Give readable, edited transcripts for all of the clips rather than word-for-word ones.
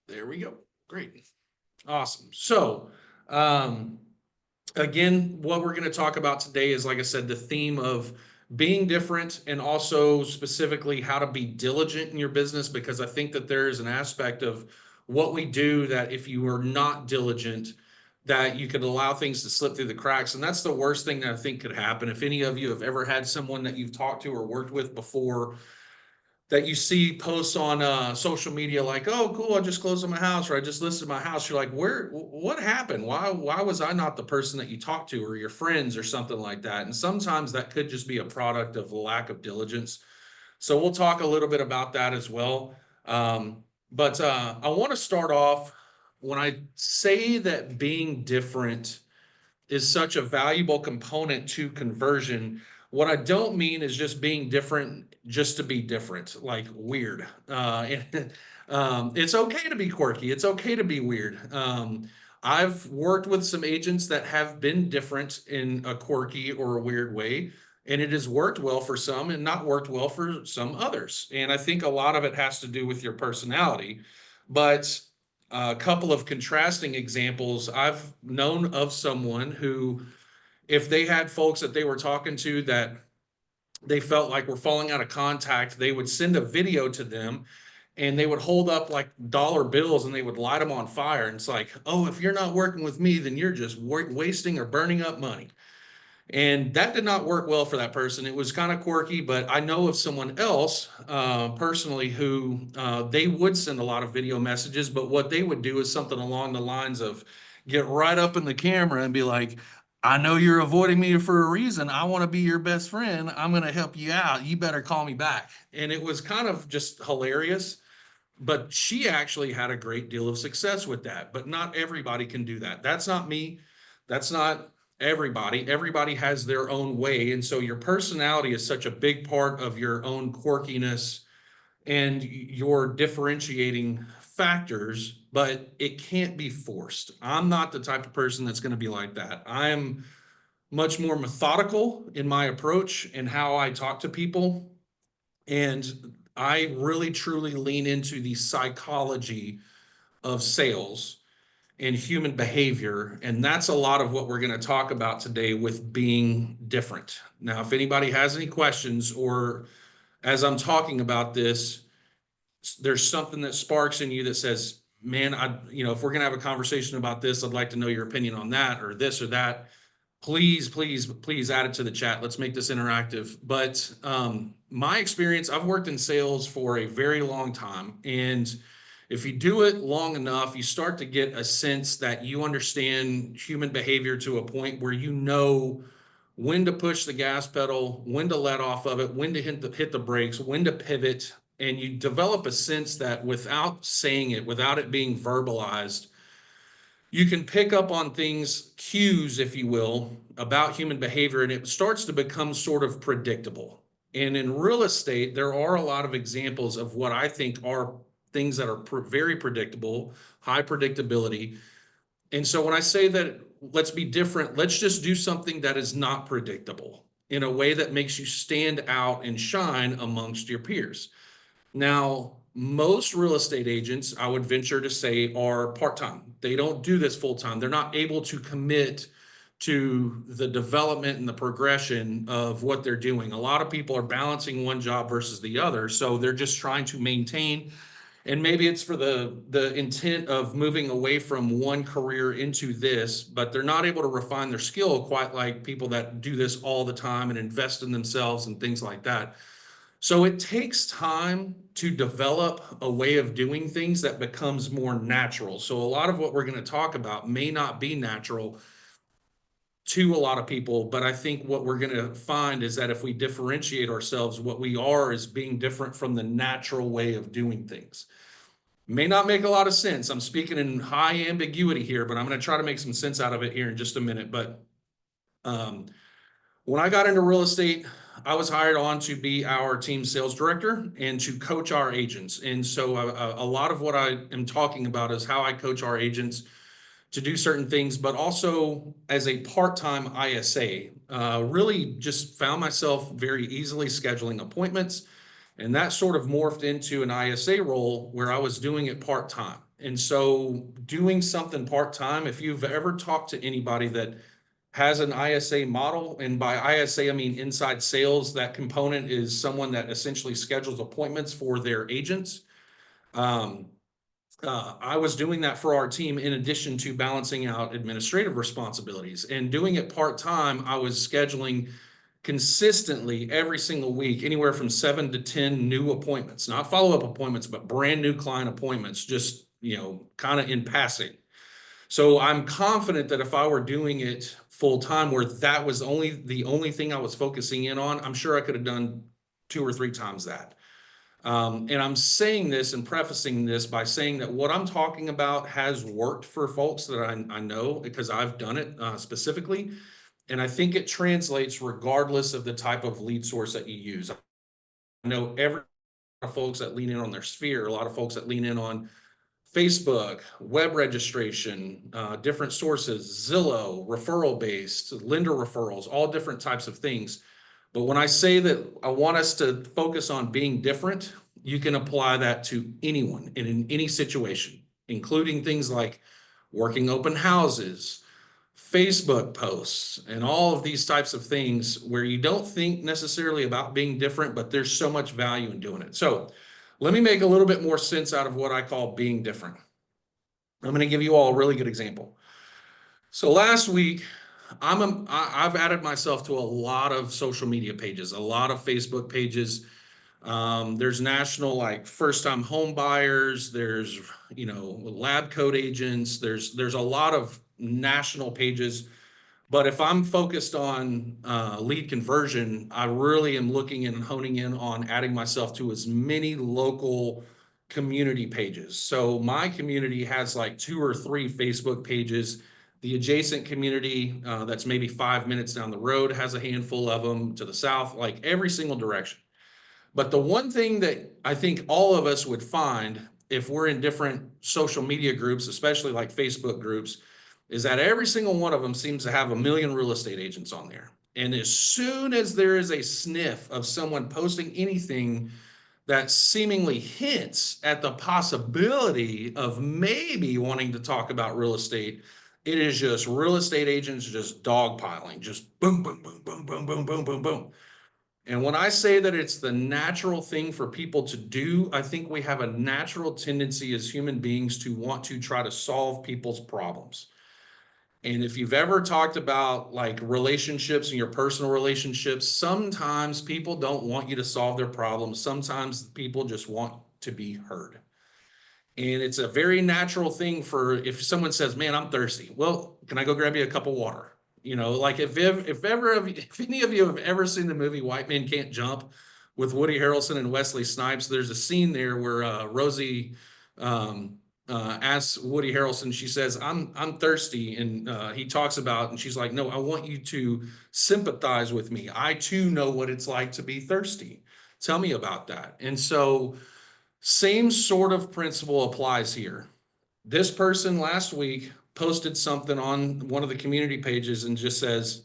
There we go. Great. Awesome. So, um, again, what we're going to talk about today is, like I said, the theme of being different and also specifically how to be diligent in your business, because I think that there is an aspect of what we do that if you are not diligent, that you could allow things to slip through the cracks. And that's the worst thing that I think could happen. If any of you have ever had someone that you've talked to or worked with before that you see posts on social media like, "Oh, cool, I just closed on my house," or "I just listed my house." You're like, "Where? What happened? Why was I not the person that you talked to, or your friends, or something like that?" And sometimes that could just be a product of lack of diligence. So we'll talk a little bit about that as well. But I want to start off when I say that being different is such a valuable component to conversion. What I don't mean is just being different just to be different, like weird. It's okay to be quirky. It's okay to be weird. I've worked with some agents that have been different in a quirky or a weird way, and it has worked well for some and not worked well for some others. And I think a lot of it has to do with your personality. But a couple of contrasting examples. I've known of someone who, if they had folks that they were talking to that they felt like were falling out of contact, they would send a video to them and they would hold up like dollar bills and they would light them on fire. And it's like, "Oh, if you're not working with me, then you're just wasting or burning up money." And that did not work well for that person. It was kind of quirky, but I know of someone else personally who they would send a lot of video messages, but what they would do is something along the lines of get right up in the camera and be like, "I know you're avoiding me for a reason. I want to be your best friend. I'm going to help you out. You better call me back." And it was kind of just hilarious. But she actually had a great deal of success with that. But not everybody can do that. That's not me. That's not everybody. Everybody has their own way. And so your personality is such a big part of your own quirkiness and your differentiating factors, but it can't be forced. I'm not the type of person that's going to be like that. I'm much more methodical in my approach and how I talk to people. And I really truly lean into the psychology of sales and human behavior. And that's a lot of what we're going to talk about today with being different. Now, if anybody has any questions, or as I'm talking about this, there's something that sparks in you that says, "Man, if we're going to have a conversation about this, I'd like to know your opinion on that or this or that," please, please, please add it to the chat. Let's make this interactive. But my experience, I've worked in sales for a very long time. And if you do it long enough, you start to get a sense that you understand human behavior to a point where you know when to push the gas pedal, when to let off of it, when to hit the brakes, when to pivot. And you develop a sense that without saying it, without it being verbalized, you can pick up on things, cues, if you will, about human behavior, and it starts to become sort of predictable. And in real estate, there are a lot of examples of what I think are things that are very predictable, high predictability. And so when I say that let's be different, let's just do something that is not predictable in a way that makes you stand out and shine amongst your peers. Now, most real estate agents, I would venture to say, are part-time. They don't do this full-time. They're not able to commit to the development and the progression of what they're doing. A lot of people are balancing one job versus the other, so they're just trying to maintain, and maybe it's for the intent of moving away from one career into this, but they're not able to refine their skill quite like people that do this all the time and invest in themselves and things like that. So it takes time to develop a way of doing things that becomes more natural. So a lot of what we're going to talk about may not be natural to a lot of people, but I think what we're going to find is that if we differentiate ourselves, what we are is being different from the natural way of doing things. May not make a lot of sense. I'm speaking in high ambiguity here, but I'm going to try to make some sense out of it here in just a minute. But um, when I got into real estate, I was hired on to be our team sales director and to coach our agents. And so a lot of what I am talking about is how I coach our agents to do certain things, but also as a part-time ISA, really just found myself very easily scheduling appointments And that sort of morphed into an ISA role where I was doing it part-time. And so doing something part-time, if you've ever talked to anybody that has an ISA model, and by ISA, I mean inside sales, that component is someone that essentially schedules appointments for their agents. I was doing that for our team in addition to balancing out administrative responsibilities, and doing it part-time. I was scheduling consistently every single week, anywhere from 7 to 10 new appointments, not follow-up appointments, but brand new client appointments, just, kind of in passing. So I'm confident that if I were doing it full time, where that was the only thing I was focusing in on, I'm sure I could have done 2 or 3 times that. And I'm saying this and prefacing this by saying that what I'm talking about has worked for folks that I know, because I've done it specifically. And I think it translates regardless of the type of lead source that you use. I know every folks that lean in on their sphere, a lot of folks that lean in on Facebook, web registration, different sources, Zillow, referral based, lender referrals, all different types of things. But when I say that I want us to focus on being different, you can apply that to anyone and in any situation, including things like working open houses, Facebook posts, and all of these types of things where you don't think necessarily about being different, but there's so much value in doing it. So let me make a little bit more sense out of what I call being different. I'm going to give you all a really good example. So last week, I've added myself to a lot of social media pages, a lot of Facebook pages. There's national, like, first-time home buyers. There's, lab coat agents. There's a lot of national pages. But if I'm focused on lead conversion, I really am looking and honing in on adding myself to as many local community pages. So my community has like 2 or 3 Facebook pages. The adjacent community that's maybe 5 minutes down the road has a handful of them, to the south, like every single direction. But the one thing that I think all of us would find if we're in different social media groups, especially like Facebook groups, is that every single one of them seems to have a million real estate agents on there. And as soon as there is a sniff of someone posting anything that seemingly hints at the possibility of maybe wanting to talk about real estate, it is just real estate agents just dogpiling, just boom, boom, boom, boom, boom, boom, boom, boom, boom. And when I say that it's the natural thing for people to do, I think we have a natural tendency as human beings to want to try to solve people's problems. And if you've ever talked about like relationships and your personal relationships, sometimes people don't want you to solve their problems. Sometimes people just want to be heard. And it's a very natural thing for, if someone says, man, I'm thirsty. Well, can I go grab you a cup of water? Like if any of you have ever seen the movie White Men Can't Jump with Woody Harrelson and Wesley Snipes, there's a scene there where Rosie asks Woody Harrelson, she says, I'm thirsty. And he talks about, and she's like, no, I want you to sympathize with me. I too know what it's like to be thirsty. Tell me about that. And so same sort of principle applies here. This person last week posted something on one of the community pages and just says,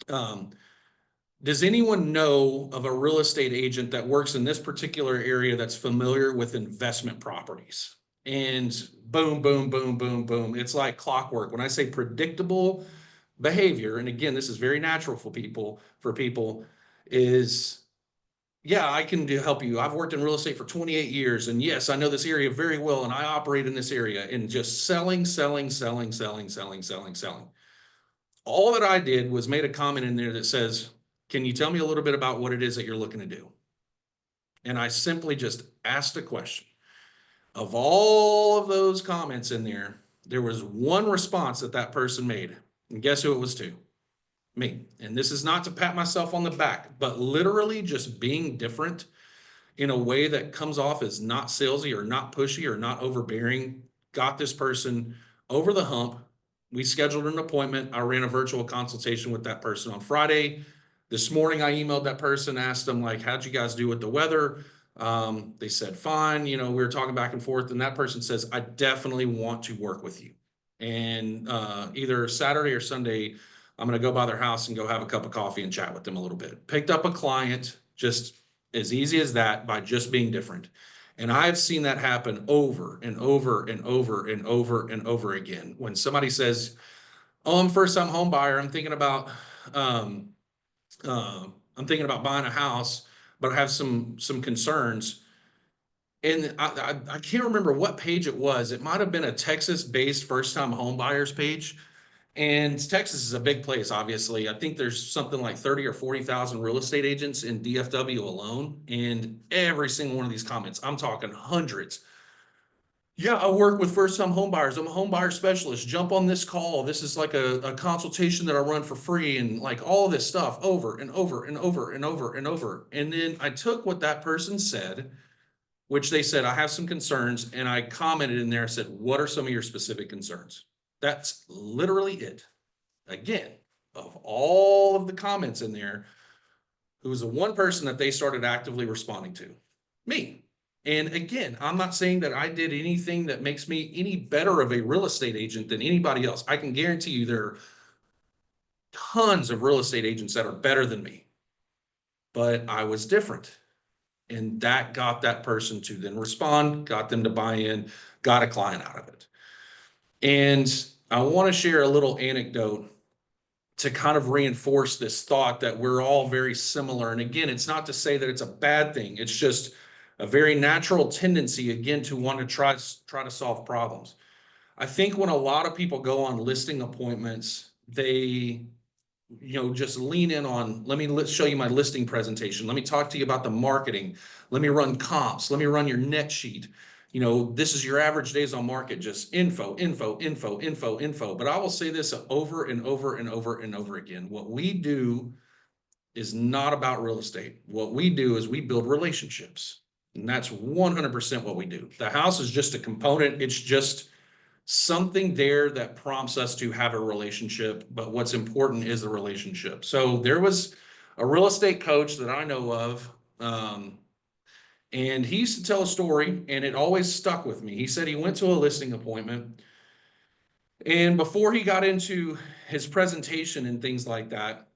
does anyone know of a real estate agent that works in this particular area that's familiar with investment properties? And boom, boom, boom, boom, boom. It's like clockwork. When I say predictable behavior, and again, this is very natural for people, is, yeah, I can help you. I've worked in real estate for 28 years. And yes, I know this area very well. And I operate in this area, and just selling, selling, selling, selling, selling, selling, selling. All that I did was made a comment in there that says, can you tell me a little bit about what it is that you're looking to do? And I simply just asked a question. Of all of those comments in there was one response that person made. And guess who it was to? Me. And this is not to pat myself on the back, but literally just being different in a way that comes off as not salesy or not pushy or not overbearing got this person over the hump. We scheduled an appointment. I ran a virtual consultation with that person on Friday. This morning, I emailed that person, asked them, like, how'd you guys do with the weather? They said, fine. We were talking back and forth, and that person says, I definitely want to work with you. And either Saturday or Sunday, I'm going to go by their house and go have a cup of coffee and chat with them a little bit. Picked up a client just As easy as that, by just being different. And I've seen that happen over and over and over and over and over again. When somebody says, "Oh, I'm first time home buyer. Um, I'm thinking about buying a house, but I have some concerns." And I can't remember what page it was. It might have been a Texas-based first-time home buyers page. And Texas is a big place, obviously. I think there's something like 30 or 40,000 real estate agents in DFW alone. And every single one of these comments, I'm talking hundreds. Yeah, I work with first-time home buyers. I'm a home buyer specialist. Jump on this call. This is like a consultation that I run for free, and like all of this stuff over and over and over and over and over. And then I took what that person said, which they said, "I have some concerns," and I commented in there and said, "What are some of your specific concerns?" That's literally it. Again, of all of the comments in there, who was the one person that they started actively responding to? Me. And again, I'm not saying that I did anything that makes me any better of a real estate agent than anybody else. I can guarantee you there are tons of real estate agents that are better than me, but I was different. And that got that person to then respond, got them to buy in, got a client out of it. And I want to share a little anecdote to kind of reinforce this thought that we're all very similar. And again, it's not to say that it's a bad thing. It's just a very natural tendency, again, to want to try to solve problems. I think when a lot of people go on listing appointments, they just lean in on, let's show you my listing presentation. Let me talk to you about the marketing. Let me run comps. Let me run your net sheet. This is your average days on market, just info, info, info, info, info. But I will say this over and over and over and over again. What we do is not about real estate. What we do is we build relationships. And that's 100% what we do. The house is just a component. It's just something there that prompts us to have a relationship, but what's important is the relationship. So there was a real estate coach that I know of, and he used to tell a story, and it always stuck with me. He said he went to a listing appointment, and before he got into his presentation and things like that,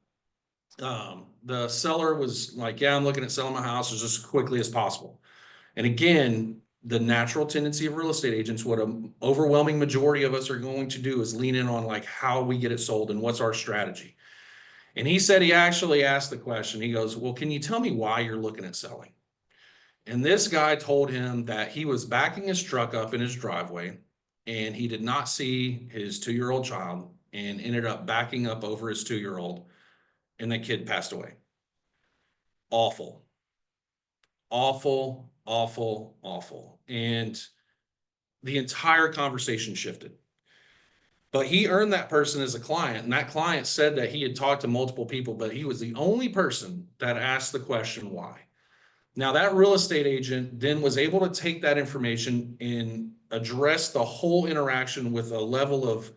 the seller was like, "Yeah, I'm looking at selling my house as quickly as possible." And again, the natural tendency of real estate agents, what an overwhelming majority of us are going to do, is lean in on like how we get it sold and what's our strategy. And he said he actually asked the question. He goes, "Well, can you tell me why you're looking at selling?" And this guy told him that he was backing his truck up in his driveway and he did not see his 2-year-old child and ended up backing up over his 2-year-old, and the kid passed away. Awful, awful, awful, awful. And the entire conversation shifted. But he earned that person as a client, and that client said that he had talked to multiple people, but he was the only person that asked the question why. Now, that real estate agent then was able to take that information and address the whole interaction with a level of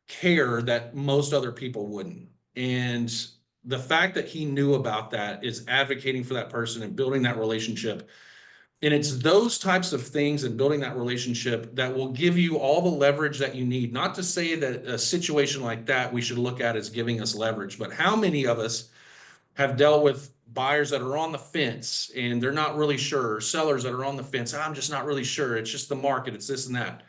care that most other people wouldn't. And the fact that he knew about that is advocating for that person and building that relationship. And it's those types of things and building that relationship that will give you all the leverage that you need. Not to say that a situation like that we should look at as giving us leverage, but how many of us have dealt with buyers that are on the fence and they're not really sure, or sellers that are on the fence, "I'm just not really sure. It's just the market. It's this and that."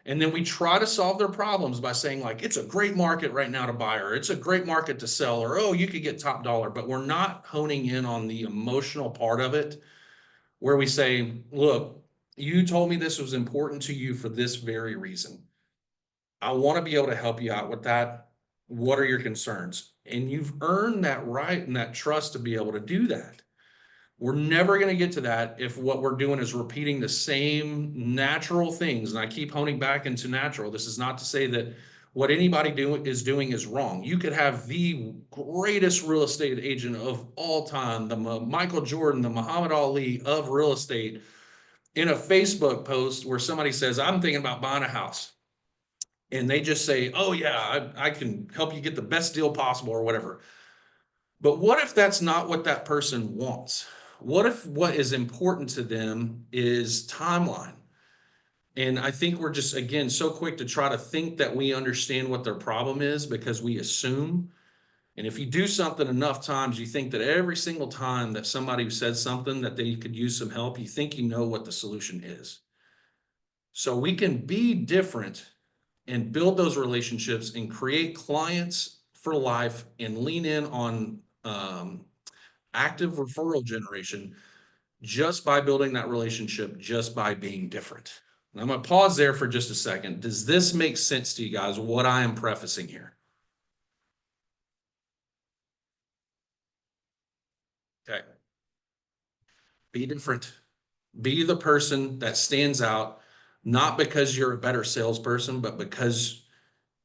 And then we try to solve their problems by saying like, "It's a great market right now to buy," or "It's a great market to sell," or "Oh, you could get top dollar." But we're not honing in on the emotional part of it, where we say, "Look, you told me this was important to you for this very reason. I want to be able to help you out with that. What are your concerns?" And you've earned that right and that trust to be able to do that. We're never going to get to that if what we're doing is repeating the same natural things. And I keep honing back into natural. This is not to say that what anybody is doing is wrong. You could have the greatest real estate agent of all time, the Michael Jordan, the Muhammad Ali of real estate, in a Facebook post where somebody says, "I'm thinking about buying a house." And they just say, "Oh yeah, I can help you get the best deal possible," or whatever. But what if that's not what that person wants? What if what is important to them is timeline? And I think we're just, again, so quick to try to think that we understand what their problem is because we assume. And if you do something enough times, you think that every single time that somebody says something that they could use some help, you think you know what the solution is. So we can be different and build those relationships and create clients for life and lean in on active referral generation just by building that relationship, just by being different. And I'm going to pause there for just a second. Does this make sense to you guys, what I am prefacing here? Okay. Be different. Be the person that stands out, not because you're a better salesperson, but because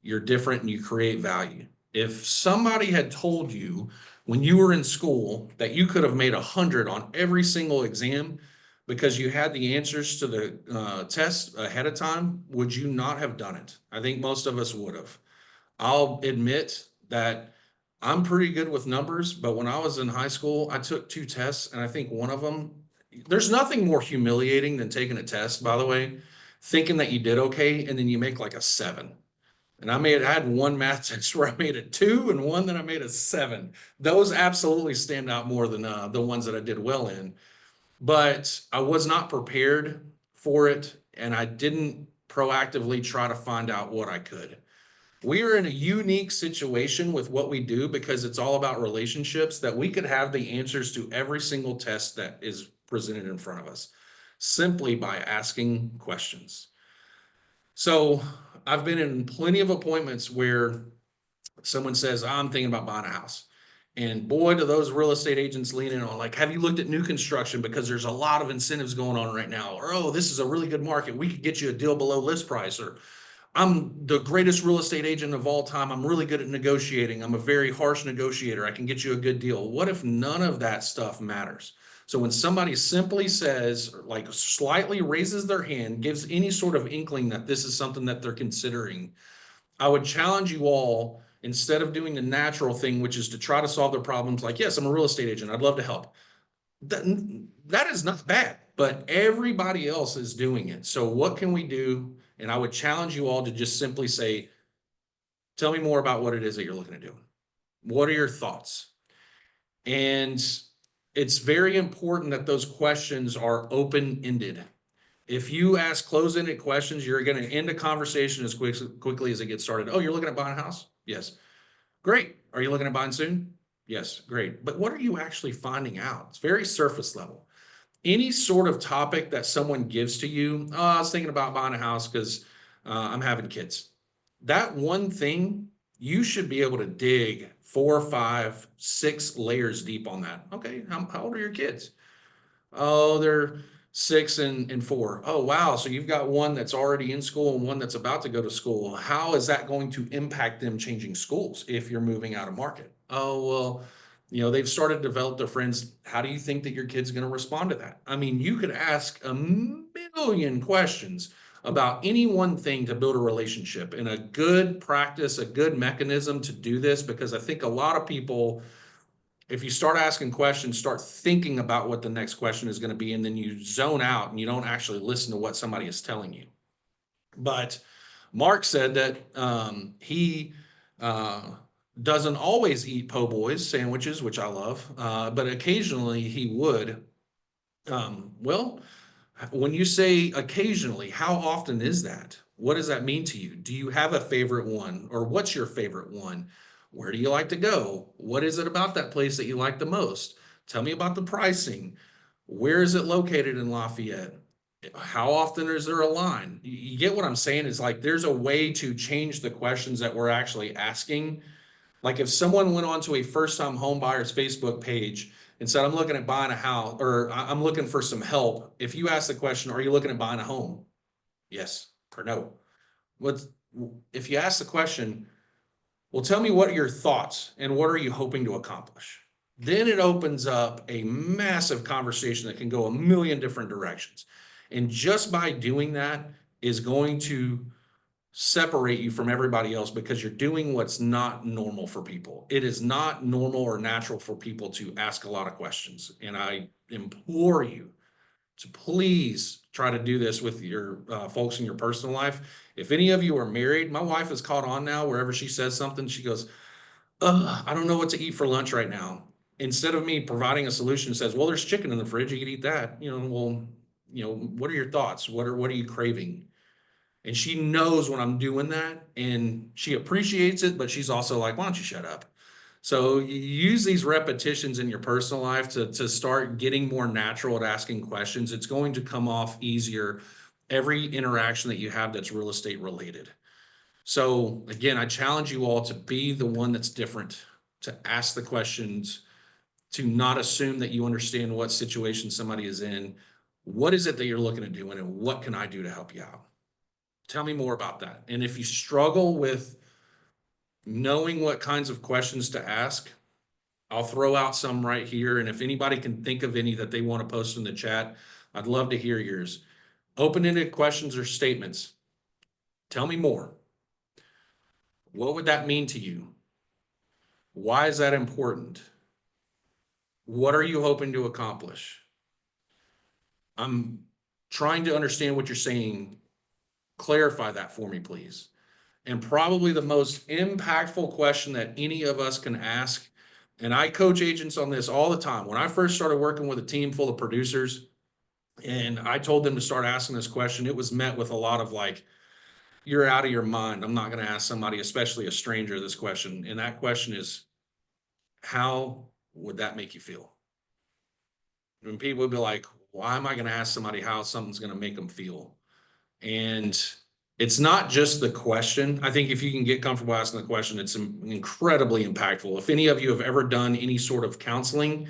you're different and you create value. If somebody had told you when you were in school that you could have made 100 on every single exam because you had the answers to the test ahead of time, would you not have done it? I think most of us would have. I'll admit that I'm pretty good with numbers, but when I was in high school, I took two tests, and I think one of them, there's nothing more humiliating than taking a test, by the way, thinking that you did okay, and then you make like a 7. And I had one math test where I made a 2 and one that I made a 7. Those absolutely stand out more than the ones that I did well in. But I was not prepared for it, and I didn't proactively try to find out what I could. We are in a unique situation with what we do because it's all about relationships, that we could have the answers to every single test that is presented in front of us simply by asking questions. So I've been in plenty of appointments where someone says, I'm thinking about buying a house. And boy, do those real estate agents lean in on, like, have you looked at new construction? Because there's a lot of incentives going on right now. Or, oh, this is a really good market. We could get you a deal below list price. Or, I'm the greatest real estate agent of all time. I'm really good at negotiating. I'm a very harsh negotiator. I can get you a good deal. What if none of that stuff matters? So when somebody simply says, or like slightly raises their hand, gives any sort of inkling that this is something that they're considering, I would challenge you all, instead of doing the natural thing, which is to try to solve their problems, like, yes, I'm a real estate agent, I'd love to help. That is not bad, but everybody else is doing it. So what can we do? And I would challenge you all to just simply say, tell me more about what it is that you're looking to do. What are your thoughts? And it's very important that those questions are open-ended. If you ask close-ended questions, you're going to end a conversation as quickly as it gets started. Oh, you're looking at buying a house? Yes. Great. Are you looking at buying soon? Yes. Great. But what are you actually finding out? It's very surface level. Any sort of topic that someone gives to you, oh, I was thinking about buying a house because I'm having kids. That one thing, you should be able to dig 4, 5, 6 layers deep on that. Okay, how old are your kids? Oh, they're 6 and 4. Oh, wow. So you've got one that's already in school and one that's about to go to school. How is that going to impact them changing schools if you're moving out of market? Oh, well, they've started to develop their friends. How do you think that your kid's going to respond to that? I mean, you could ask a million questions about any one thing to build a relationship, and a good practice, a good mechanism to do this, because I think a lot of people, if you start asking questions, start thinking about what the next question is going to be, and then you zone out and you don't actually listen to what somebody is telling you. But Mark said that he doesn't always eat po' boys sandwiches, which I love, but occasionally he would. Well, when you say occasionally, how often is that? What does that mean to you? Do you have a favorite one, or what's your favorite one? Where do you like to go? What is it about that place that you like the most? Tell me about the pricing. Where is it located in Lafayette? How often is there a line? You get what I'm saying? Is like there's a way to change the questions that we're actually asking. Like if someone went onto a first-time home buyer's Facebook page and said, I'm looking at buying a house, or I'm looking for some help. If you ask the question, are you looking at buying a home? Yes or no. What's, if you ask the question, well, tell me what are your thoughts and what are you hoping to accomplish? Then it opens up a massive conversation that can go a million different directions. And just by doing that is going to separate you from everybody else, because you're doing what's not normal for people. It is not normal or natural for people to ask a lot of questions. And I implore you to please try to do this with your folks in your personal life. If any of you are married, my wife is caught on now, wherever she says something, she goes, I don't know what to eat for lunch right now. Instead of me providing a solution that says, well, there's chicken in the fridge, you can eat that. Well, what are your thoughts? What are you craving? And she knows when I'm doing that and she appreciates it, but she's also like, why don't you shut up? So you use these repetitions in your personal life to start getting more natural at asking questions. It's going to come off easier every interaction that you have that's real estate related. So again, I challenge you all to be the one that's different, to ask the questions, to not assume that you understand what situation somebody is in. What is it that you're looking at doing, and what can I do to help you out? Tell me more about that. And if you struggle with knowing what kinds of questions to ask, I'll throw out some right here. And if anybody can think of any that they want to post in the chat, I'd love to hear yours. Open-ended questions or statements. Tell me more. What would that mean to you? Why is that important? What are you hoping to accomplish? I'm trying to understand what you're saying. Clarify that for me, please. And probably the most impactful question that any of us can ask, and I coach agents on this all the time. When I first started working with a team full of producers and I told them to start asking this question, it was met with a lot of like, you're out of your mind. I'm not going to ask somebody, especially a stranger, this question. And that question is, how would that make you feel? And people would be like, why am I going to ask somebody how something's going to make them feel? And it's not just the question. I think if you can get comfortable asking the question, it's incredibly impactful. If any of you have ever done any sort of counseling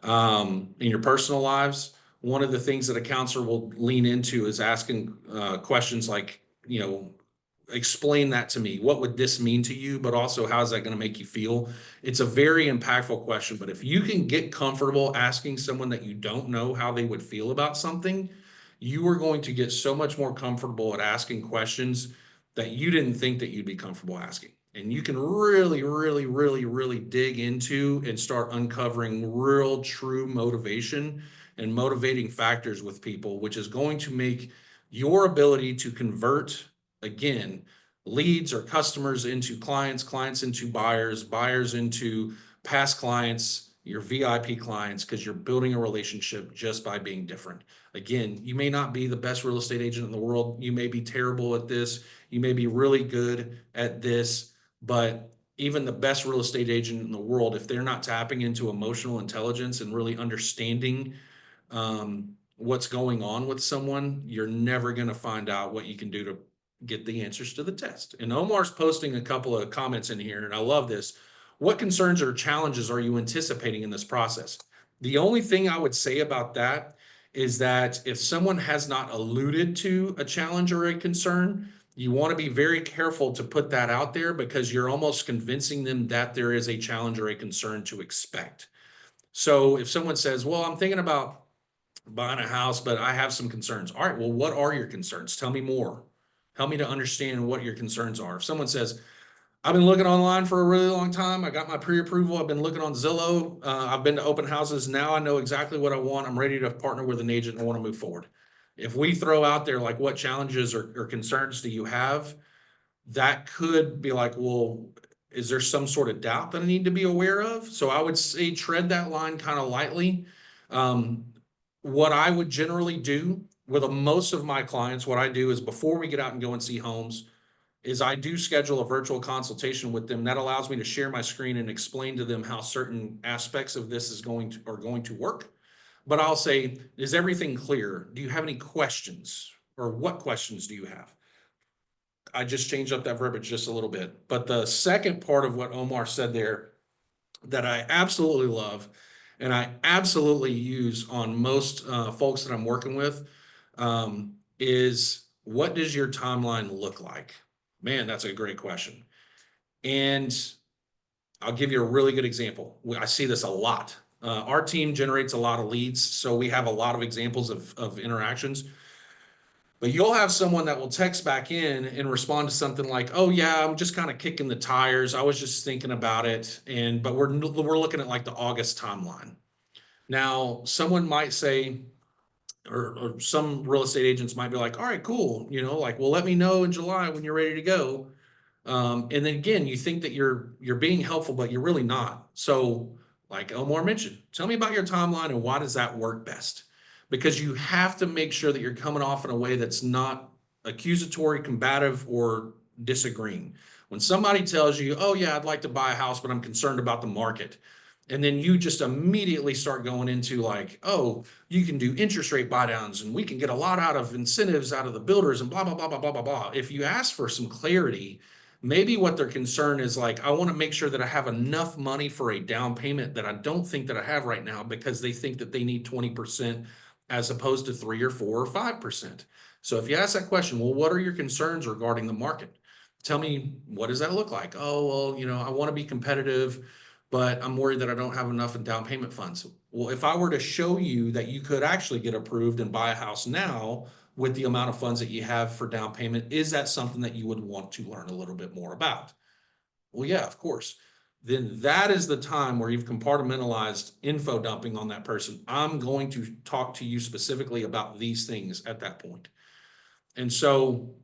in your personal lives, one of the things that a counselor will lean into is asking questions like, explain that to me. What would this mean to you? But also, how's that going to make you feel? It's a very impactful question. But if you can get comfortable asking someone that you don't know how they would feel about something, you are going to get so much more comfortable at asking questions that you didn't think that you'd be comfortable asking. And you can really, really, really, really dig into and start uncovering real, true motivation and motivating factors with people, which is going to make your ability to convert, again, leads or customers into clients, clients into buyers, buyers into past clients, your VIP clients, because you're building a relationship just by being different. Again, you may not be the best real estate agent in the world. You may be terrible at this. You may be really good at this, but even the best real estate agent in the world, if they're not tapping into emotional intelligence and really understanding what's going on with someone, you're never going to find out what you can do to get the answers to the test. And Omar's posting a couple of comments in here, and I love this. What concerns or challenges are you anticipating in this process? The only thing I would say about that is that if someone has not alluded to a challenge or a concern, you want to be very careful to put that out there, because you're almost convincing them that there is a challenge or a concern to expect. So if someone says, well, I'm thinking about buying a house, but I have some concerns. All right, well, what are your concerns? Tell me more. Help me to understand what your concerns are. If someone says, I've been looking online for a really long time. I got my pre-approval. I've been looking on Zillow. I've been to open houses. Now I know exactly what I want. I'm ready to partner with an agent and I want to move forward. If we throw out there, like, what challenges or concerns do you have? That could be like, well, is there some sort of doubt that I need to be aware of? So I would say tread that line kind of lightly. What I would generally do with most of my clients, what I do is, before we get out and go and see homes, is I do schedule a virtual consultation with them. That allows me to share my screen and explain to them how certain aspects of this are going to work. But I'll say, is everything clear? Do you have any questions? Or what questions do you have? I just changed up that verbiage just a little bit. But the second part of what Omar said there that I absolutely love, and I absolutely use on most folks that I'm working with, is, what does your timeline look like? Man, that's a great question. And I'll give you a really good example. I see this a lot. Our team generates a lot of leads, so we have a lot of examples of interactions. But you'll have someone that will text back in and respond to something like, "Oh yeah, I'm just kind of kicking the tires. I was just thinking about it." But we're looking at like the August timeline. Now, someone might say, or some real estate agents might be like, "All right, cool. Like, well, let me know in July when you're ready to go." And then again, you think that you're being helpful, but you're really not. So, like Omar mentioned, tell me about your timeline and why does that work best? Because you have to make sure that you're coming off in a way that's not accusatory, combative, or disagreeing. When somebody tells you, "Oh yeah, I'd like to buy a house, but I'm concerned about the market," and then you just immediately start going into like, "Oh, you can do interest rate buy downs and we can get a lot out of incentives out of the builders and blah blah blah blah blah blah blah." If you ask for some clarity, maybe what their concern is like, I want to make sure that I have enough money for a down payment that I don't think that I have right now, because they think that they need 20% as opposed to 3 or 4 or 5%. So if you ask that question, well, what are your concerns regarding the market? Tell me, what does that look like? Oh, well, I want to be competitive, but I'm worried that I don't have enough in down payment funds. Well, if I were to show you that you could actually get approved and buy a house now with the amount of funds that you have for down payment, is that something that you would want to learn a little bit more about? Well, yeah, of course. Then that is the time where you've compartmentalized info dumping on that person. I'm going to talk to you specifically about these things at that point. And so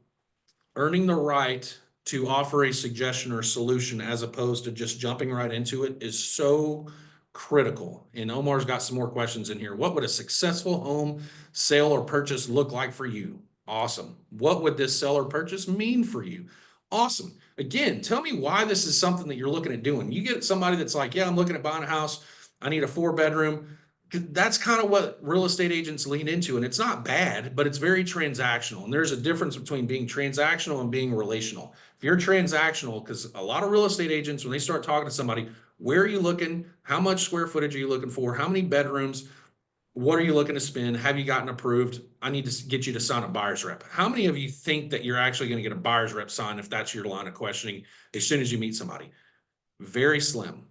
earning the right to offer a suggestion or solution as opposed to just jumping right into it is so critical. And Omar's got some more questions in here. What would a successful home sale or purchase look like for you? Awesome. What would this sell or purchase mean for you? Awesome. Again, tell me why this is something that you're looking at doing. You get somebody that's like, yeah, I'm looking at buying a house. I need a 4-bedroom. That's kind of what real estate agents lean into, and it's not bad, but it's very transactional. And there's a difference between being transactional and being relational. If you're transactional, because a lot of real estate agents, when they start talking to somebody, where are you looking? How much square footage are you looking for? How many bedrooms? What are you looking to spend? Have you gotten approved? I need to get you to sign a buyer's rep. How many of you think that you're actually going to get a buyer's rep signed if that's your line of questioning as soon as you meet somebody? Very slim.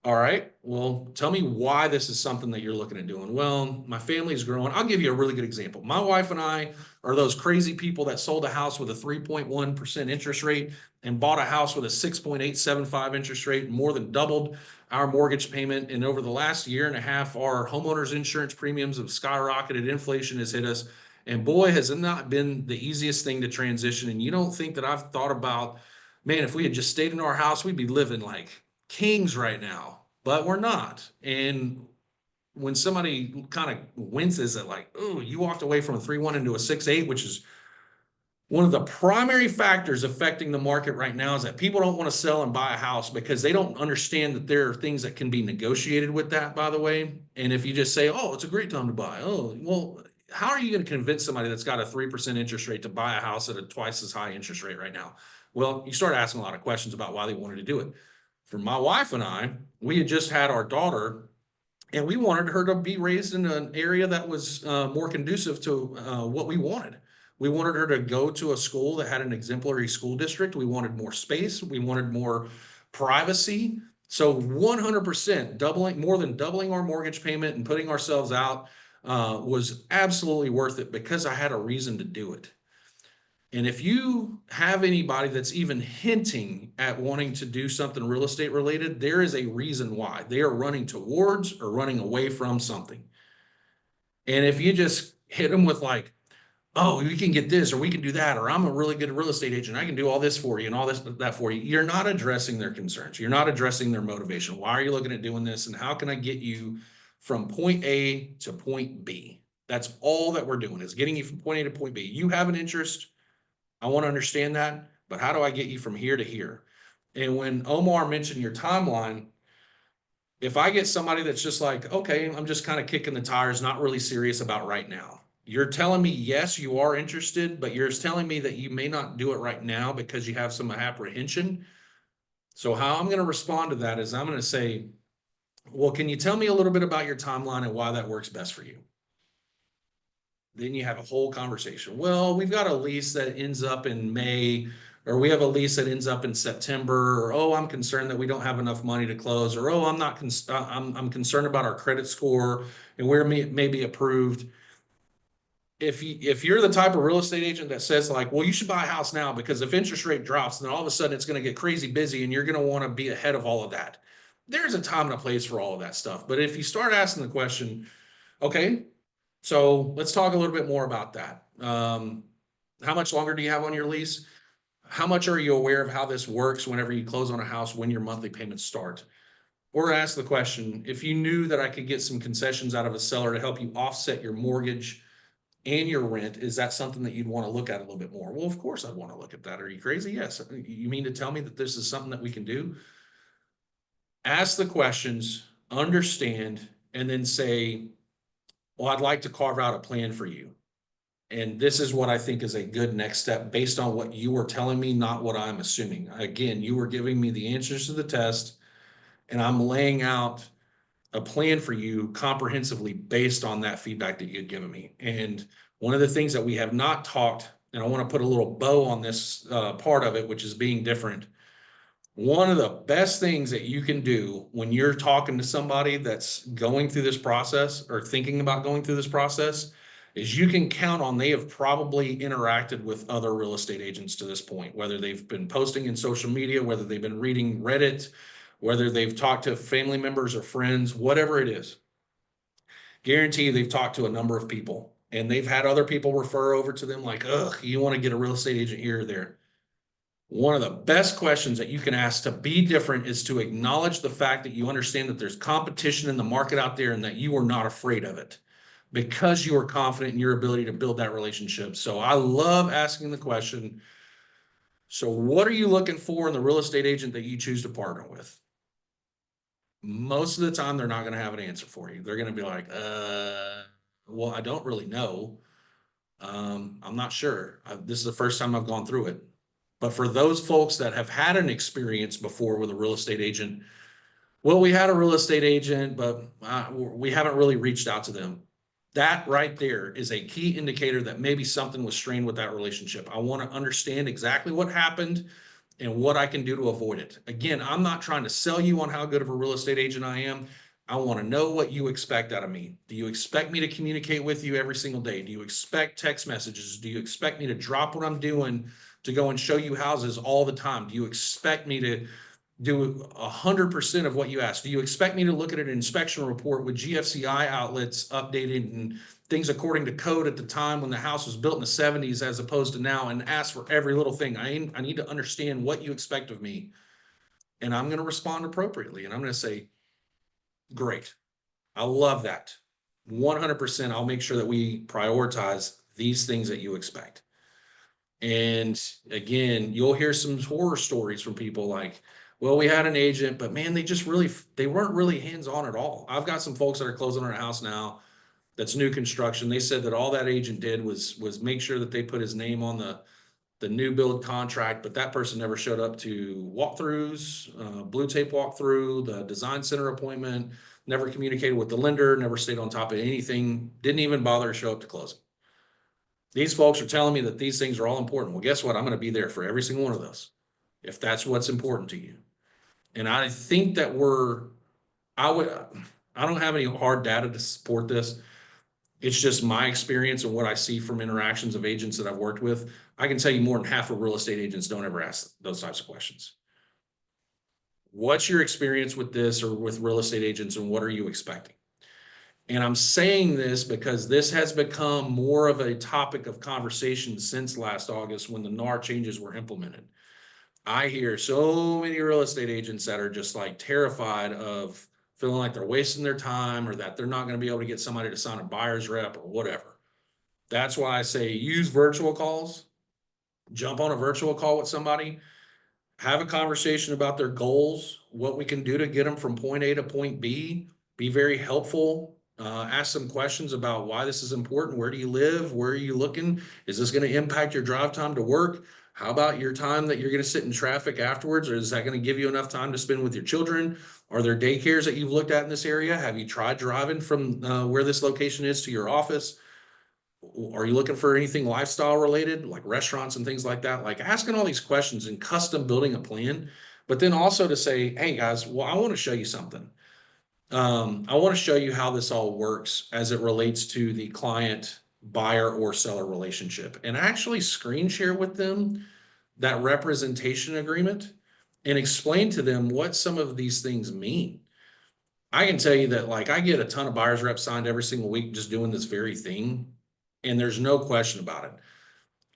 All right. Well, tell me why this is something that you're looking at doing. Well, my family's growing. I'll give you a really good example. My wife and I are those crazy people that sold a house with a 3.1% interest rate and bought a house with a 6.875 interest rate, more than doubled our mortgage payment. And over the last year and a half, our homeowners insurance premiums have skyrocketed. Inflation has hit us. And boy, has it not been the easiest thing to transition. And you don't think that I've thought about, man, if we had just stayed in our house, we'd be living like kings right now, but we're not. And when somebody kind of winces at like, oh, you walked away from a 3.1 into a 6.8, which is one of the primary factors affecting the market right now, is that people don't want to sell and buy a house because they don't understand that there are things that can be negotiated with that, by the way. And if you just say, oh, it's a great time to buy. Oh, well, how are you going to convince somebody that's got a 3% interest rate to buy a house at a twice as high interest rate right now? Well, you start asking a lot of questions about why they wanted to do it. For my wife and I, we had just had our daughter, and we wanted her to be raised in an area that was more conducive to what we wanted. We wanted her to go to a school that had an exemplary school district. We wanted more space. We wanted more privacy. So 100% more than doubling our mortgage payment and putting ourselves out was absolutely worth it because I had a reason to do it. And if you have anybody that's even hinting at wanting to do something real estate related, there is a reason why. They are running towards or running away from something. And if you just hit them with like, oh, we can get this or we can do that, or I'm a really good real estate agent, I can do all this for you and all this, that for you, you're not addressing their concerns. You're not addressing their motivation. Why are you looking at doing this? And how can I get you from point A to point B? That's all that we're doing, is getting you from point A to point B. You have an interest. I want to understand that, but how do I get you from here to here? And when Omar mentioned your timeline, if I get somebody that's just like, okay, I'm just kind of kicking the tires, not really serious about right now. You're telling me, yes, you are interested, but you're telling me that you may not do it right now because you have some apprehension. So how I'm going to respond to that is I'm going to say, well, can you tell me a little bit about your timeline and why that works best for you? Then you have a whole conversation. Well, we've got a lease that ends up in May, or we have a lease that ends up in September, or oh, I'm concerned that we don't have enough money to close, or oh, I'm concerned about our credit score and where may be approved. If you're the type of real estate agent that says like, well, you should buy a house now because if interest rate drops, then all of a sudden it's going to get crazy busy and you're going to want to be ahead of all of that. There's a time and a place for all of that stuff. But if you start asking the question, okay, so let's talk a little bit more about that. How much longer do you have on your lease? how much are you aware of how this works whenever you close on a house, when your monthly payments start? Or ask the question, if you knew that I could get some concessions out of a seller to help you offset your mortgage and your rent, is that something that you'd want to look at a little bit more? Well, of course I'd want to look at that. Are you crazy? Yes. You mean to tell me that this is something that we can do? Ask the questions, understand, and then say, well, I'd like to carve out a plan for you. And this is what I think is a good next step based on what you were telling me, not what I'm assuming. Again, you were giving me the answers to the test, and I'm laying out a plan for you comprehensively based on that feedback that you had given me. And one of the things that we have not talked, and I want to put a little bow on this part of it, which is being different. One of the best things that you can do when you're talking to somebody that's going through this process or thinking about going through this process is you can count on they have probably interacted with other real estate agents to this point, whether they've been posting in social media, whether they've been reading Reddit, whether they've talked to family members or friends, whatever it is. Guarantee you they've talked to a number of people and they've had other people refer over to them like, ugh, you want to get a real estate agent here or there. One of the best questions that you can ask to be different is to acknowledge the fact that you understand that there's competition in the market out there and that you are not afraid of it because you are confident in your ability to build that relationship. So I love asking the question, so what are you looking for in the real estate agent that you choose to partner with? Most of the time, they're not going to have an answer for you. They're going to be like, well, I don't really know. I'm not sure. This is the first time I've gone through it. But for those folks that have had an experience before with a real estate agent, well, we had a real estate agent, but we haven't really reached out to them. That right there is a key indicator that maybe something was strained with that relationship. I want to understand exactly what happened and what I can do to avoid it. Again, I'm not trying to sell you on how good of a real estate agent I am. I want to know what you expect out of me. Do you expect me to communicate with you every single day? Do you expect text messages? Do you expect me to drop what I'm doing to go and show you houses all the time? Do you expect me to do 100% of what you ask? Do you expect me to look at an inspection report with GFCI outlets updated and things according to code at the time when the house was built in the 70s as opposed to now, and ask for every little thing? I need to understand what you expect of me, and I'm going to respond appropriately. And I'm going to say, great. I love that. 100%. I'll make sure that we prioritize these things that you expect. And again, you'll hear some horror stories from people like, well, we had an agent, but man, they weren't really hands-on at all. I've got some folks that are closing on a house now that's new construction. They said that all that agent did was make sure that they put his name on the new build contract, but that person never showed up to walkthroughs, blue tape walkthrough, the design center appointment, never communicated with the lender, never stayed on top of anything, didn't even bother to show up to closing. These folks are telling me that these things are all important. Well, guess what? I'm going to be there for every single one of those, if that's what's important to you. And I think that I don't have any hard data to support this. It's just my experience and what I see from interactions of agents that I've worked with. I can tell you more than half of real estate agents don't ever ask those types of questions. What's your experience with this or with real estate agents, and what are you expecting? And I'm saying this because this has become more of a topic of conversation since last August when the NAR changes were implemented. I hear so many real estate agents that are just like terrified of feeling like they're wasting their time or that they're not going to be able to get somebody to sign a buyer's rep or whatever. That's why I say use virtual calls, jump on a virtual call with somebody, have a conversation about their goals, what we can do to get them from point A to point B, be very helpful. Ask some questions about why this is important. Where do you live? Where are you looking? Is this going to impact your drive time to work? How about your time that you're going to sit in traffic afterwards? Or is that going to give you enough time to spend with your children? Are there daycares that you've looked at in this area? Have you tried driving from where this location is to your office? Are you looking for anything lifestyle related, like restaurants and things like that? Like asking all these questions and custom building a plan, but then also to say, hey guys, well, I want to show you something. I want to show you how this all works as it relates to the client, buyer, or seller relationship, and actually screen share with them that representation agreement and explain to them what some of these things mean. I can tell you that like I get a ton of buyers reps signed every single week just doing this very thing, and there's no question about it.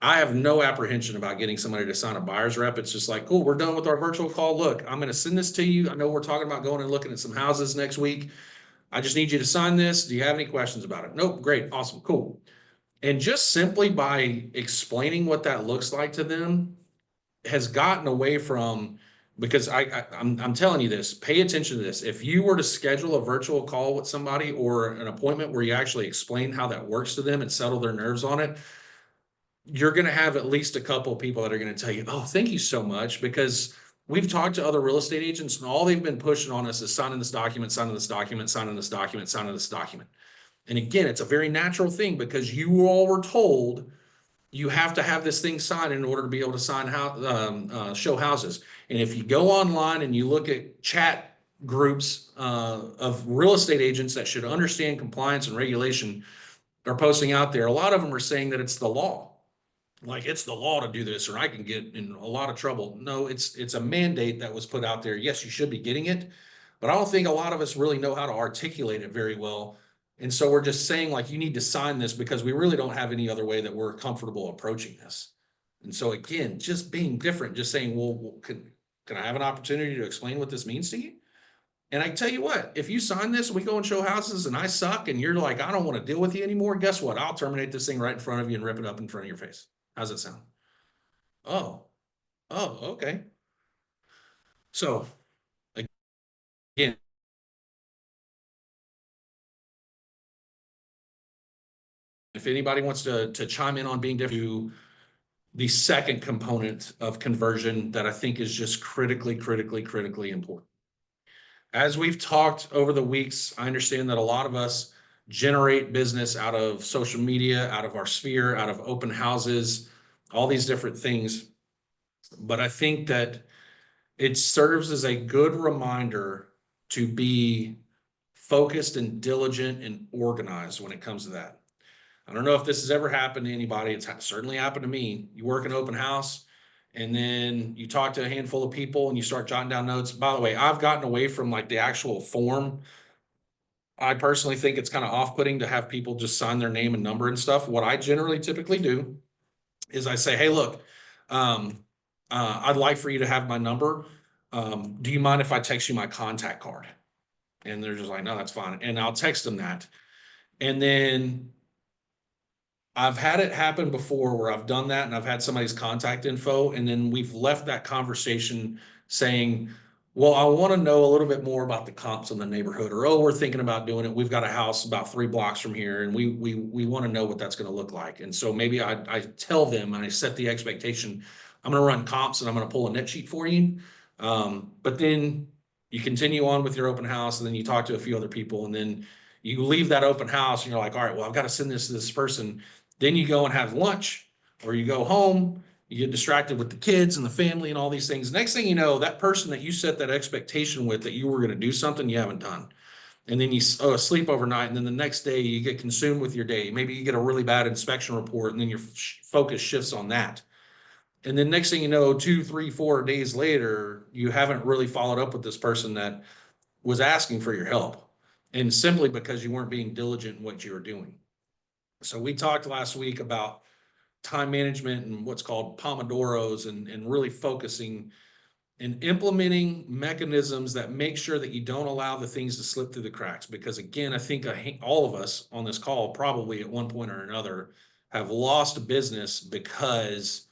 I have no apprehension about getting somebody to sign a buyer's rep. It's just like, cool, we're done with our virtual call. Look, I'm going to send this to you. I know we're talking about going and looking at some houses next week. I just need you to sign this. Do you have any questions about it? Nope. Great. Awesome. Cool. And just simply by explaining what that looks like to them has gotten away from, because I'm telling you this, pay attention to this. If you were to schedule a virtual call with somebody or an appointment where you actually explain how that works to them and settle their nerves on it, you're going to have at least a couple of people that are going to tell you, oh, thank you so much. Because we've talked to other real estate agents and all they've been pushing on us is signing this document, signing this document, signing this document, signing this document. And again, it's a very natural thing because you all were told you have to have this thing signed in order to be able to show houses. And if you go online and you look at chat groups of real estate agents that should understand compliance and regulation are posting out there, a lot of them are saying that it's the law. Like it's the law to do this, or I can get in a lot of trouble. No, it's a mandate that was put out there. Yes, you should be getting it, but I don't think a lot of us really know how to articulate it very well. And so we're just saying like, you need to sign this because we really don't have any other way that we're comfortable approaching this. And so again, just being different, just saying, well, can I have an opportunity to explain what this means to you? And I tell you what, if you sign this, we go and show houses and I suck and you're like, I don't want to deal with you anymore. Guess what? I'll terminate this thing right in front of you and rip it up in front of your face. How's it sound? Oh, oh, okay. So again, if anybody wants to chime in on being different, to the second component of conversion that I think is just critically important. As we've talked over the weeks, I understand that a lot of us generate business out of social media, out of our sphere, out of open houses, all these different things. But I think that it serves as a good reminder to be focused and diligent and organized when it comes to that. I don't know if this has ever happened to anybody. It's certainly happened to me. You work an open house and then you talk to a handful of people and you start jotting down notes. By the way, I've gotten away from like the actual form. I personally think it's kind of off-putting to have people just sign their name and number and stuff. What I generally typically do is I say, hey, look, I'd like for you to have my number. Do you mind if I text you my contact card? And they're just like, no, that's fine. And I'll text them that. And then I've had it happen before where I've done that and I've had somebody's contact info and then we've left that conversation saying, well, I want to know a little bit more about the comps in the neighborhood, or, oh, we're thinking about doing it. We've got a house about 3 blocks from here and we want to know what that's going to look like. And so maybe I tell them and I set the expectation, I'm going to run comps and I'm going to pull a net sheet for you. But then you continue on with your open house and then you talk to a few other people and then you leave that open house and you're like, all right, well, I've got to send this to this person. Then you go and have lunch or you go home, you get distracted with the kids and the family and all these things. Next thing you know, that person that you set that expectation with that you were going to do something you haven't done. And then you sleep overnight. And then the next day you get consumed with your day. Maybe you get a really bad inspection report and then your focus shifts on that. And then next thing you know, 2, 3, 4 days later, you haven't really followed up with this person that was asking for your help. And simply because you weren't being diligent in what you were doing. So we talked last week about time management and what's called Pomodoros and really focusing and implementing mechanisms that make sure that you don't allow the things to slip through the cracks. Because again, I think all of us on this call probably at one point or another have lost business because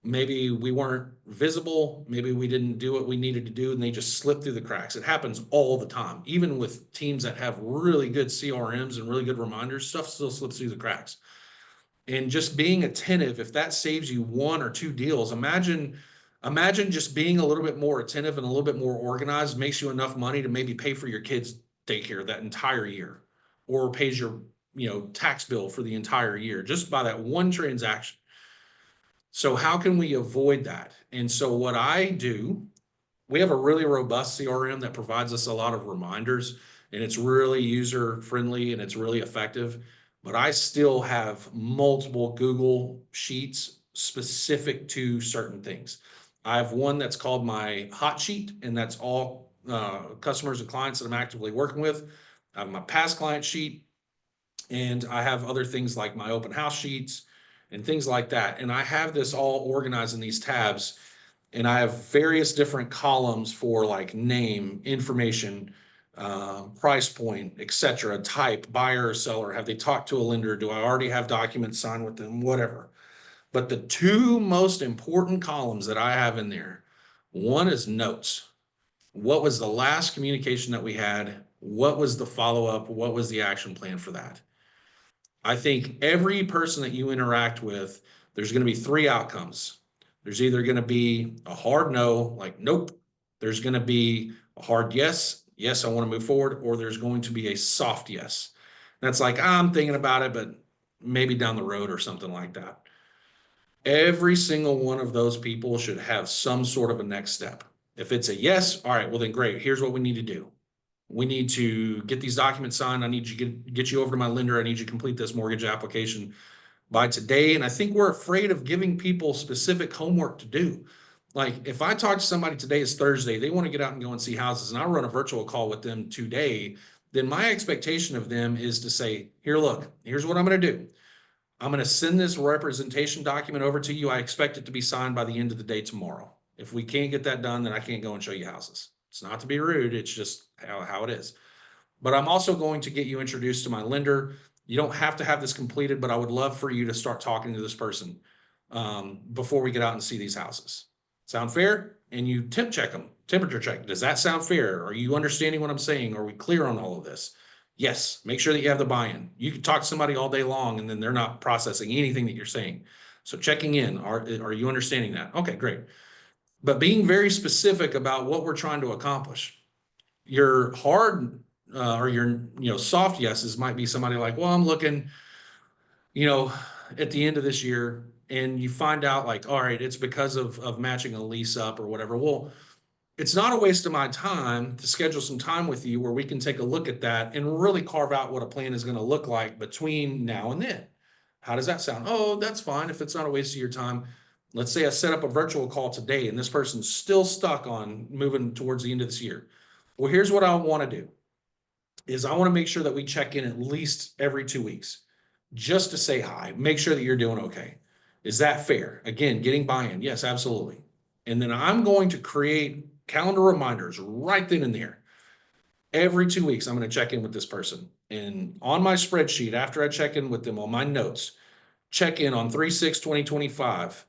maybe we weren't visible, maybe we didn't do what we needed to do and they just slipped through the cracks. It happens all the time. Even with teams that have really good CRMs and really good reminders, stuff still slips through the cracks. And just being attentive, if that saves you 1 or 2 deals, imagine just being a little bit more attentive and a little bit more organized makes you enough money to maybe pay for your kids' daycare that entire year, or pays your, tax bill for the entire year just by that one transaction. So how can we avoid that? And so what I do, we have a really robust CRM that provides us a lot of reminders and it's really user friendly and it's really effective. But I still have multiple Google Sheets specific to certain things. I have one that's called my hot sheet, and that's all customers and clients that I'm actively working with. I have my past client sheet, and I have other things like my open house sheets and things like that. And I have this all organized in these tabs, and I have various different columns for like name, information, price point, etc., type, buyer or seller. Have they talked to a lender? Do I already have documents signed with them? Whatever. But the two most important columns that I have in there, one is notes. What was the last communication that we had? What was the follow-up? What was the action plan for that? I think every person that you interact with, there's going to be three outcomes. There's either going to be a hard no, like nope. There's going to be a hard yes, yes, I want to move forward, or there's going to be a soft yes. That's like, I'm thinking about it, but maybe down the road or something like that. Every single one of those people should have some sort of a next step. If it's a yes, all right, well then great. Here's what we need to do. We need to get these documents signed. I need you to get you over to my lender. I need you to complete this mortgage application by today. And I think we're afraid of giving people specific homework to do. Like if I talk to somebody today, is Thursday, they want to get out and go and see houses, and I run a virtual call with them today, then my expectation of them is to say, here, look, here's what I'm going to do. I'm going to send this representation document over to you. I expect it to be signed by the end of the day tomorrow. If we can't get that done, then I can't go and show you houses. It's not to be rude. It's just how it is. But I'm also going to get you introduced to my lender. You don't have to have this completed, but I would love for you to start talking to this person before we get out and see these houses. Sound fair? And you temperature check. Does that sound fair? Are you understanding what I'm saying? Are we clear on all of this? Yes, make sure that you have the buy-in. You can talk to somebody all day long and then they're not processing anything that you're saying. So checking in, are you understanding that? Okay, great. But being very specific about what we're trying to accomplish. Your hard or your soft yeses might be somebody like, well, I'm looking, at the end of this year, and you find out like, all right, it's because of matching a lease up or whatever. Well, it's not a waste of my time to schedule some time with you where we can take a look at that and really carve out what a plan is going to look like between now and then. How does that sound? Oh, that's fine. If it's not a waste of your time, let's say I set up a virtual call today and this person's still stuck on moving towards the end of this year. Well, here's what I want to do is I want to make sure that we check in at least every 2 weeks just to say hi, make sure that you're doing okay. Is that fair? Again, getting buy-in. Yes, absolutely. And then I'm going to create calendar reminders right then and there. Every 2 weeks, I'm going to check in with this person. And on my spreadsheet, after I check in with them on my notes, check in on 3/6/2025,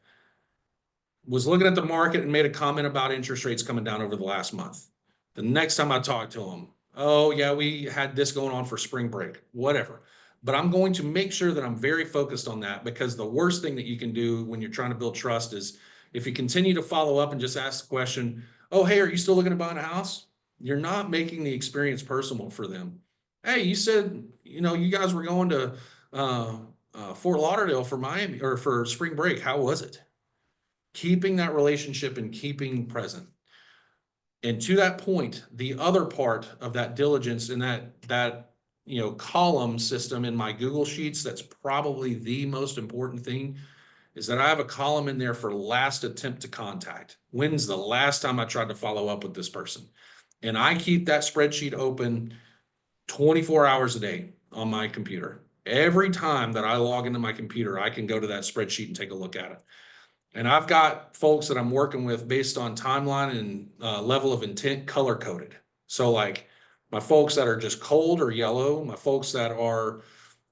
was looking at the market and made a comment about interest rates coming down over the last month. The next time I talk to them, oh yeah, we had this going on for spring break, whatever. But I'm going to make sure that I'm very focused on that, because the worst thing that you can do when you're trying to build trust is if you continue to follow up and just ask the question, oh, hey, are you still looking to buy a house? You're not making the experience personal for them. Hey, you said, you guys were going to Fort Lauderdale for Miami or for spring break. How was it? Keeping that relationship and keeping present. And to that point, the other part of that diligence in that column system in my Google Sheets, that's probably the most important thing, is that I have a column in there for last attempt to contact. When's the last time I tried to follow up with this person? And I keep that spreadsheet open 24 hours a day on my computer. Every time that I log into my computer, I can go to that spreadsheet and take a look at it. And I've got folks that I'm working with based on timeline and level of intent color coded. So like my folks that are just cold or yellow, my folks that are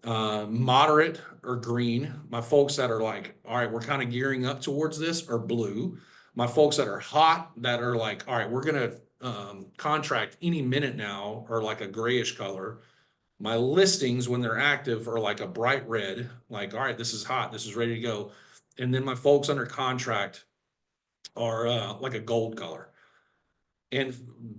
moderate or green, my folks that are like, all right, we're kind of gearing up towards this, or blue, my folks that are hot, that are like, all right, we're going to contract any minute now, or like a grayish color. My listings, when they're active, are like a bright red, like, all right, this is hot, this is ready to go. And then my folks under contract are like a gold color. And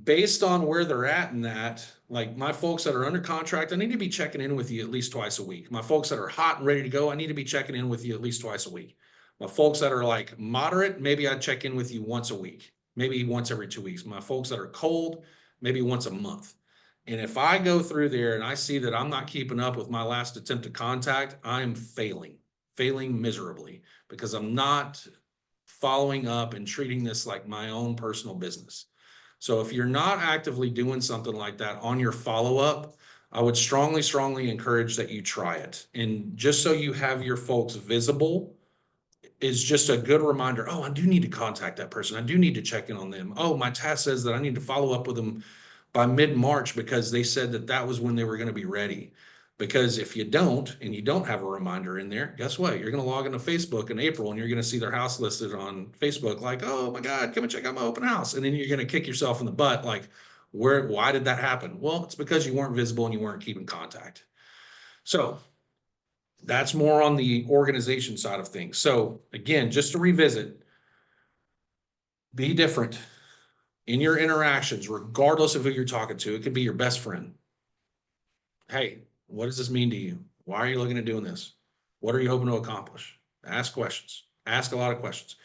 based on where they're at in that, like my folks that are under contract, I need to be checking in with you at least twice a week. My folks that are hot and ready to go, I need to be checking in with you at least twice a week. My folks that are like moderate, maybe I check in with you once a week, maybe once every 2 weeks. My folks that are cold, maybe once a month. And if I go through there and I see that I'm not keeping up with my last attempt to contact, I'm failing miserably, because I'm not following up and treating this like my own personal business. So if you're not actively doing something like that on your follow-up, I would strongly, strongly encourage that you try it. And just so you have your folks visible is just a good reminder. Oh, I do need to contact that person. I do need to check in on them. Oh, my task says that I need to follow up with them by mid-March because they said that that was when they were going to be ready. Because if you don't, and you don't have a reminder in there, guess what? You're going to log into Facebook in April and you're going to see their house listed on Facebook like, oh my God, come and check out my open house. And then you're going to kick yourself in the butt like, why did that happen? Well, it's because you weren't visible and you weren't keeping contact. So that's more on the organization side of things. So again, just to revisit, be different in your interactions, regardless of who you're talking to. It could be your best friend. Hey, what does this mean to you? Why are you looking at doing this? What are you hoping to accomplish? Ask questions. Ask a lot of questions.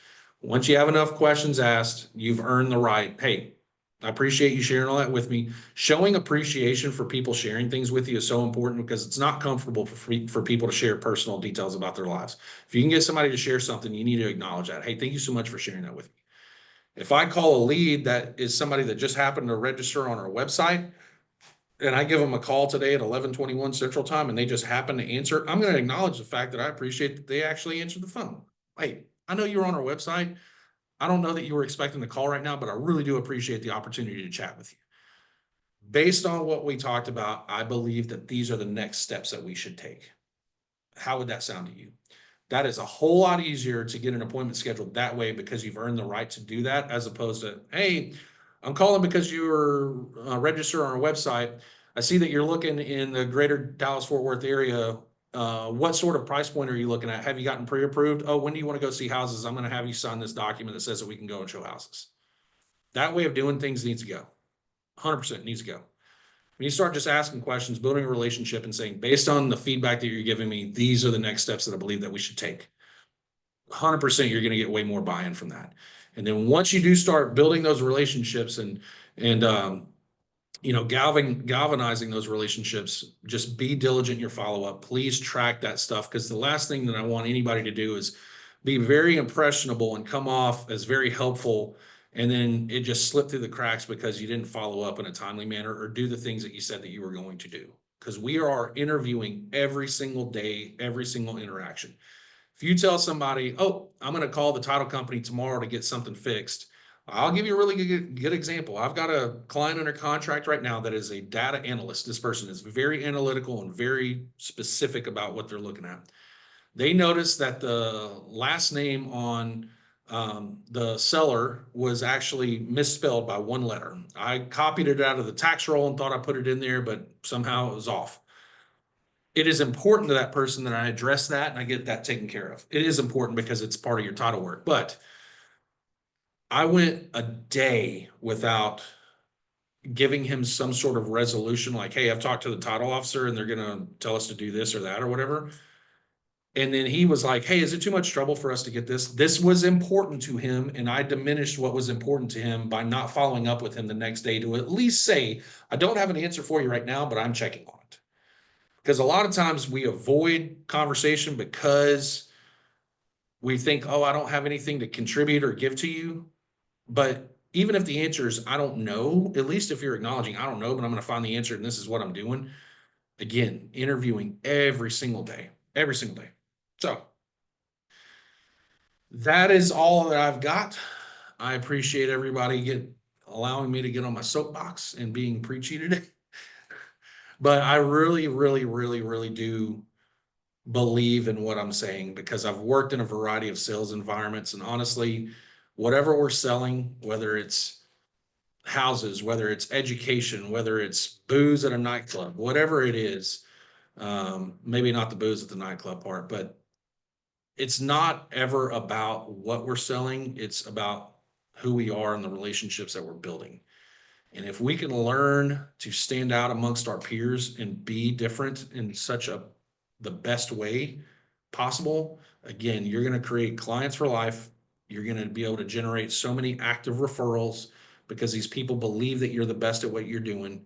Once you have enough questions asked, you've earned the right. Hey, I appreciate you sharing all that with me. Showing appreciation for people sharing things with you is so important because it's not comfortable for people to share personal details about their lives. If you can get somebody to share something, you need to acknowledge that. Hey, thank you so much for sharing that with me. If I call a lead that is somebody that just happened to register on our website, and I give them a call today at 11:21 Central Time and they just happen to answer, I'm going to acknowledge the fact that I appreciate that they actually answered the phone. Hey, I know you're on our website. I don't know that you were expecting the call right now, but I really do appreciate the opportunity to chat with you. Based on what we talked about, I believe that these are the next steps that we should take. How would that sound to you? That is a whole lot easier to get an appointment scheduled that way because you've earned the right to do that, as opposed to, hey, I'm calling because you were registered on our website. I see that you're looking in the greater Dallas-Fort Worth area. What sort of price point are you looking at? Have you gotten pre-approved? Oh, when do you want to go see houses? I'm going to have you sign this document that says that we can go and show houses. That way of doing things needs to go. 100% needs to go. When you start just asking questions, building a relationship and saying, based on the feedback that you're giving me, these are the next steps that I believe that we should take. 100% you're going to get way more buy-in from that. And then once you do start building those relationships and galvanizing those relationships, just be diligent in your follow-up. Please track that stuff, because the last thing that I want anybody to do is be very impressionable and come off as very helpful, and then it just slipped through the cracks because you didn't follow up in a timely manner or do the things that you said that you were going to do. Because we are interviewing every single day, every single interaction. If you tell somebody, oh, I'm going to call the title company tomorrow to get something fixed, I'll give you a really good example. I've got a client under contract right now that is a data analyst. This person is very analytical and very specific about what they're looking at. They noticed that the last name on the seller was actually misspelled by one letter. I copied it out of the tax roll and thought I put it in there, but somehow it was off. It is important to that person that I address that and I get that taken care of. It is important because it's part of your title work. But I went a day without giving him some sort of resolution, like, hey, I've talked to the title officer and they're going to tell us to do this or that or whatever. And then he was like, hey, is it too much trouble for us to get this? This was important to him, and I diminished what was important to him by not following up with him the next day to at least say, I don't have an answer for you right now, but I'm checking on it. Because a lot of times we avoid conversation because we think, oh, I don't have anything to contribute or give to you. But even if the answer is, I don't know, at least if you're acknowledging, I don't know, but I'm going to find the answer and this is what I'm doing. Again, interviewing every single day, every single day. So that is all that I've got. I appreciate everybody allowing me to get on my soapbox and being preachy today. But I really, really, really, really do believe in what I'm saying because I've worked in a variety of sales environments. And honestly, whatever we're selling, whether it's houses, whether it's education, whether it's booze at a nightclub, whatever it is, maybe not the booze at the nightclub part, but it's not ever about what we're selling. It's about who we are and the relationships that we're building. And if we can learn to stand out amongst our peers and be different in the best way possible, again, you're going to create clients for life. You're going to be able to generate so many active referrals because these people believe that you're the best at what you're doing.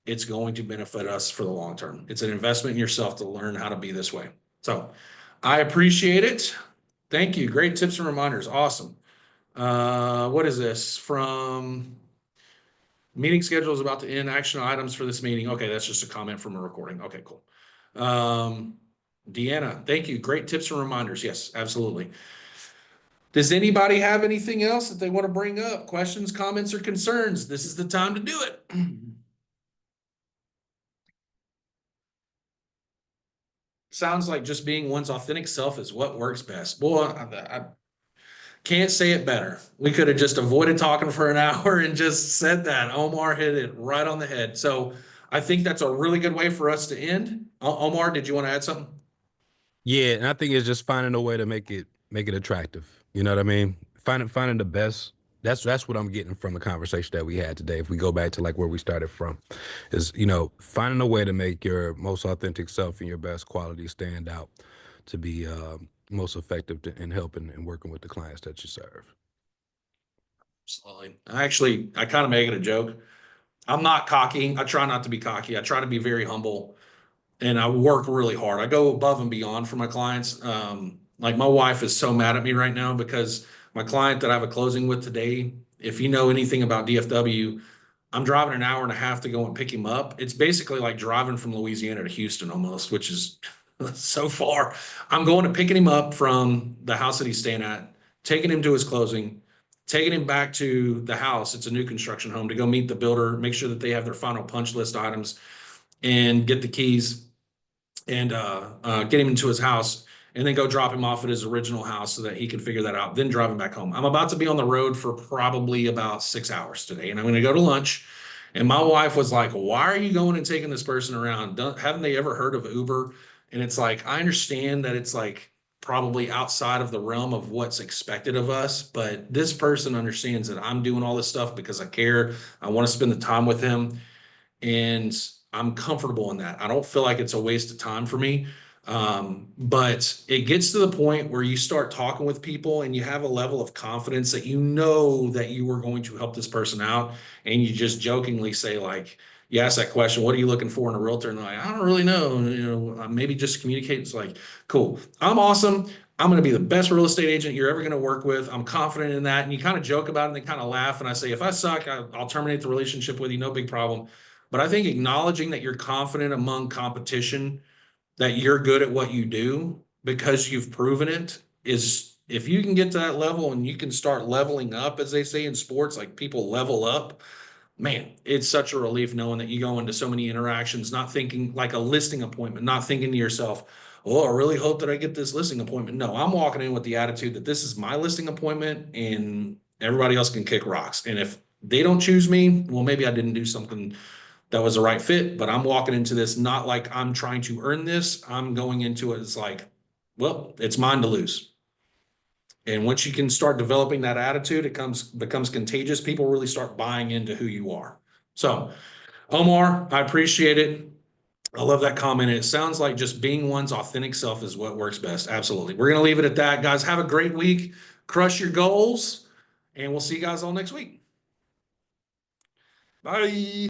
It's going to benefit us for the long term. It's an investment in yourself to learn how to be this way. So I appreciate it. Thank you. Great tips and reminders. Awesome. What is this from Meeting schedule is about to end. Action items for this meeting. Okay, that's just a comment from a recording. Okay, cool. Deanna, thank you. Great tips and reminders. Yes, absolutely. Does anybody have anything else that they want to bring up? Questions, comments, or concerns? This is the time to do it. Sounds like just being one's authentic self is what works best. Boy, I can't say it better. We could have just avoided talking for an hour and just said that. Omar hit it right on the head. So I think that's a really good way for us to end. Omar, did you want to add something? Yeah, and I think it's just finding a way to make it attractive. You know what I mean? Finding the best. That's what I'm getting from the conversation that we had today. If we go back to like where we started from, is finding a way to make your most authentic self and your best quality stand out to be most effective in helping and working with the clients that you serve. Absolutely. I kind of make it a joke. I'm not cocky. I try not to be cocky. I try to be very humble and I work really hard. I go above and beyond for my clients. Like my wife is so mad at me right now because my client that I have a closing with today, if you know anything about DFW, I'm driving an hour and a half to go and pick him up. It's basically like driving from Louisiana to Houston almost, which is so far. I'm going to picking him up from the house that he's staying at, taking him to his closing, taking him back to the house. It's a new construction home to go meet the builder, make sure that they have their final punch list items and get the keys and get him into his house and then go drop him off at his original house so that he can figure that out, then drive him back home. I'm about to be on the road for probably about 6 hours today, and I'm going to go to lunch. And my wife was like, why are you going and taking this person around? Haven't they ever heard of Uber? And it's like, I understand that it's like probably outside of the realm of what's expected of us, but this person understands that I'm doing all this stuff because I care. I want to spend the time with him and I'm comfortable in that. I don't feel like it's a waste of time for me. But it gets to the point where you start talking with people and you have a level of confidence that you know that you are going to help this person out. And you just jokingly say, like, you ask that question, what are you looking for in a realtor? And they're like, I don't really know. Maybe just communicate. It's like, cool. I'm awesome. I'm going to be the best real estate agent you're ever going to work with. I'm confident in that. And you kind of joke about it and they kind of laugh. And I say, if I suck, I'll terminate the relationship with you. No big problem. But I think acknowledging that you're confident among competition, that you're good at what you do because you've proven it is if you can get to that level and you can start leveling up, as they say in sports, like people level up, man, it's such a relief knowing that you go into so many interactions, not thinking like a listing appointment, not thinking to yourself, oh, I really hope that I get this listing appointment. No, I'm walking in with the attitude that this is my listing appointment and everybody else can kick rocks. And if they don't choose me, well, maybe I didn't do something that was the right fit, but I'm walking into this not like I'm trying to earn this. I'm going into it as like, well, it's mine to lose. And once you can start developing that attitude, it becomes contagious. People really start buying into who you are. So, Omar, I appreciate it. I love that comment. It sounds like just being one's authentic self is what works best. Absolutely. We're going to leave it at that, guys. Have a great week. Crush your goals, and we'll see you guys all next week. Bye.